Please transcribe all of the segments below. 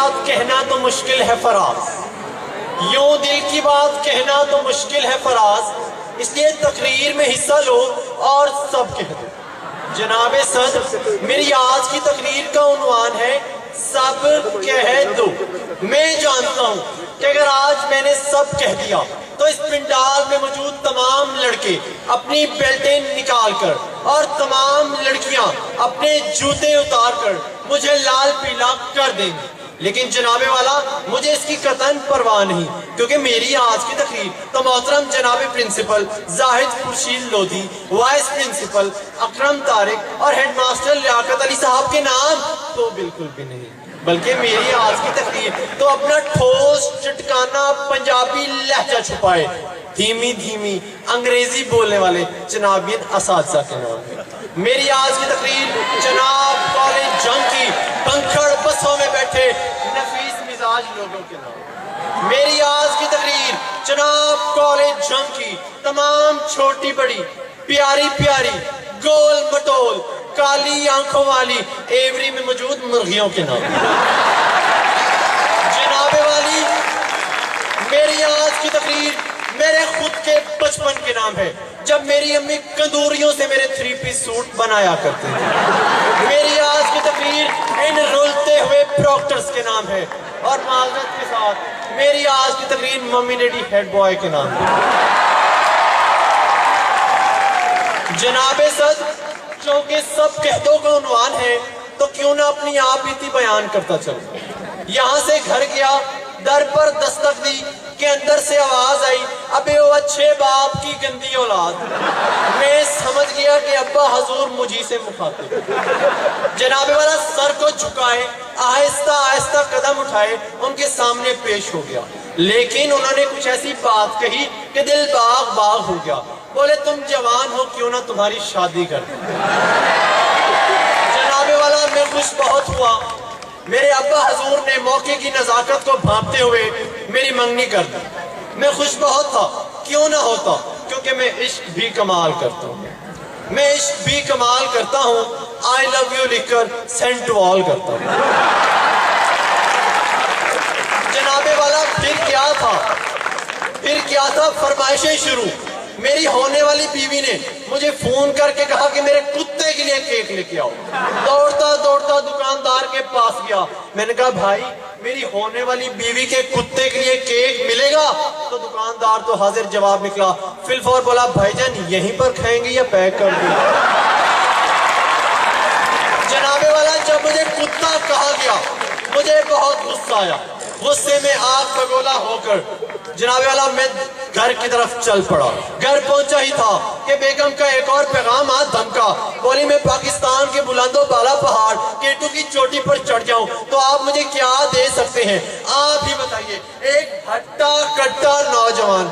بات کہنا تو مشکل ہے فراز، یوں دل کی بات کہنا تو مشکل ہے فراز، اس لیے تقریر میں حصہ لو اور سب کہہ دو۔ جناب صدر، میری آج کی تقریر کا عنوان ہے سب کہہ دو۔ میں جانتا ہوں کہ اگر آج میں نے سب کہہ دیا تو اس پنڈال میں موجود تمام لڑکے اپنی بیلٹیں نکال کر اور تمام لڑکیاں اپنے جوتے اتار کر مجھے لال پیلا کر دیں گے، لیکن جناب والا مجھے اس کی قطعاً پرواہ نہیں، کیونکہ میری آج کی تقریر تو محترم جناب پرنسپل زاہد خورشید لودھی، وائس پرنسپل اکرم طارق اور ہیڈ ماسٹر لیاقت علی صاحب کے نام تو بالکل بھی نہیں، بلکہ میری آج کی تقریر تو اپنا ٹھوس چٹکانا پنجابی لہجہ چھپائے دھیمی دھیمی انگریزی بولنے والے جنابیت اساتذہ کے نام ہے۔ میری آج کی تقریر جناب کالج جنگ کی پنکھڑ بسوں میں بیٹھے نفیس مزاج لوگوں کے نام۔ میری آج کی تقریر جناب کالج جنگ کی تمام چھوٹی بڑی پیاری پیاری گول مٹول کالی آنکھوں والی ایوری میں موجود مرغیوں کے نام۔ جناب والی، میری آج کی تقریر میرے خود کے بچپن کے نام ہے، جب میری امی کندوریوں سے میرے 3 پیس سوٹ بنایا کرتے تھے۔ میری آج کی تقریر ان رولتے ہوئے پروکٹرز کے نام ہے، اور معذرت کے ساتھ میری آج کی تقریر ممی ڈیڈی ہیڈ بوائے کے نام ہے۔ جناب صدر، چونکہ سب کہتوں کا عنوان ہے تو کیوں نہ اپنی آپ ہی بیان کرتا چلوں۔ یہاں سے گھر گیا، در پر دستک دی کہ اندر سے آواز آئی، ابے وہ اچھے باپ کی گندی اولاد۔ میں سمجھ گیا کہ ابا حضور مجھے سے مخاطب۔ جناب والا سر کو جھکائے، آہستہ آہستہ قدم اٹھائے، ان کے سامنے پیش ہو گیا، لیکن انہوں نے کچھ ایسی بات کہی کہ دل باغ باغ ہو گیا۔ بولے تم جوان ہو، کیوں نہ تمہاری شادی کر دیں۔ جناب والا میں خوش بہت ہوا، میرے ابا حضور نے موقع کی نزاکت کو بھانپتے ہوئے میری منگنی کر دی۔ میں خوش بہت تھا، کیوں نہ ہوتا، کیونکہ میں عشق بھی کمال کرتا ہوں۔ میں عشق بھی کمال کرتا ہوں، آئی لو یو لکھ کر سینڈ ٹو آل کرتا ہوں۔ جناب والا پھر کیا تھا فرمائشیں شروع۔ میری ہونے والی بیوی نے مجھے فون کر کے کہا کہ میرے کتے کے لیے کیک لے کے آؤ۔ دوڑتا دوڑتا دکاندار کے پاس گیا، میں نے کہا بھائی میری ہونے والی بیوی کے کتے کے لیے کیک ملے گا؟ تو دکاندار تو حاضر جواب نکلا، فی الفور بولا بھائی جان یہیں پر کھائیں گے یا پیک کر دیں؟ جناب والا جب مجھے کتا کہا گیا مجھے بہت غصہ آیا، غصے میں آگ بگولا ہو کر جناب والا میں گھر کی طرف چل پڑا۔ گھر پہنچا ہی تھا کہ بیگم کا ایک اور پیغام آج دھمکا، بولی میں پاکستان کے بلند و بالا پہاڑ کیٹو کی چوٹی پر چڑھ جاؤں تو آپ مجھے کیا دے سکتے ہیں؟ آپ ہی بتائیے۔ ایک ہٹا کٹا نوجوان،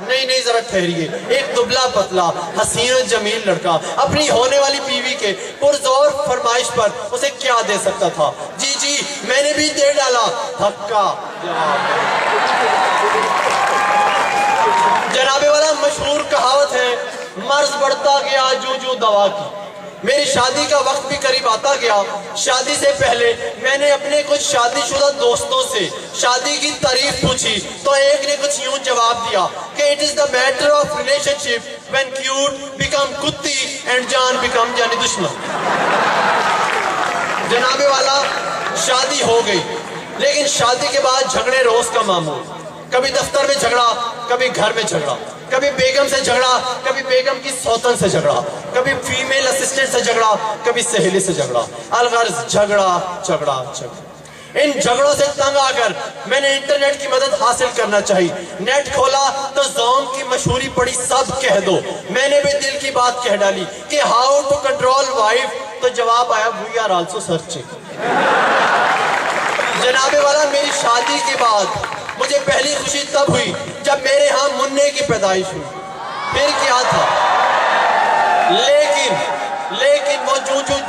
نہیں ذرا ٹھہریے، ایک دبلا پتلا حسین و جمیل لڑکا اپنی ہونے والی بیوی کے پرزور فرمائش پر اسے کیا دے سکتا تھا؟ جی میں نے بھی دے ڈالا، دھکا جناب والا مشہور کہاوت ہے، مرض بڑھتا گیا جو دوا کی۔ میری شادی کا وقت بھی قریب آتا گیا۔ شادی سے پہلے میں نے اپنے کچھ شادی شدہ دوستوں سے شادی کی تعریف پوچھی تو ایک نے کچھ یوں جواب دیا کہ it is the matter of relationship when cute become کتی and جان become جانی دشمن۔ جناب والا شادی ہو گئی، لیکن شادی کے بعد جھگڑے روز کا معمول، کبھی دفتر میں جھگڑا، کبھی گھر میں جھگڑا، کبھی بیگم سے جھگڑا، کبھی بیگم کی سوتن سے جھگڑا، کبھی فیمیل اسسٹنٹ سے جھگڑا، کبھی سہیلی سے جھگڑا، الغرض جھگڑا۔ ان جھگڑوں سے تنگ آ کر میں نے انٹرنیٹ کی مدد حاصل کرنا چاہی۔ نیٹ کھولا تو زوم کی مشہوری پڑی سب کہہ دو۔ میں نے بھی دل کی بات کہہ ڈالی کہ ہاؤ ٹو کنٹرول وائف، تو جواب آیا وی آر آلسو سرچنگ۔ جناب والا میری شادی کے بعد مجھے پہلی خوشی تب ہوئی جب میرے ہاں مننے کی پیدائش ہوئی۔ پھر کیا تھا، لیکن وہ جو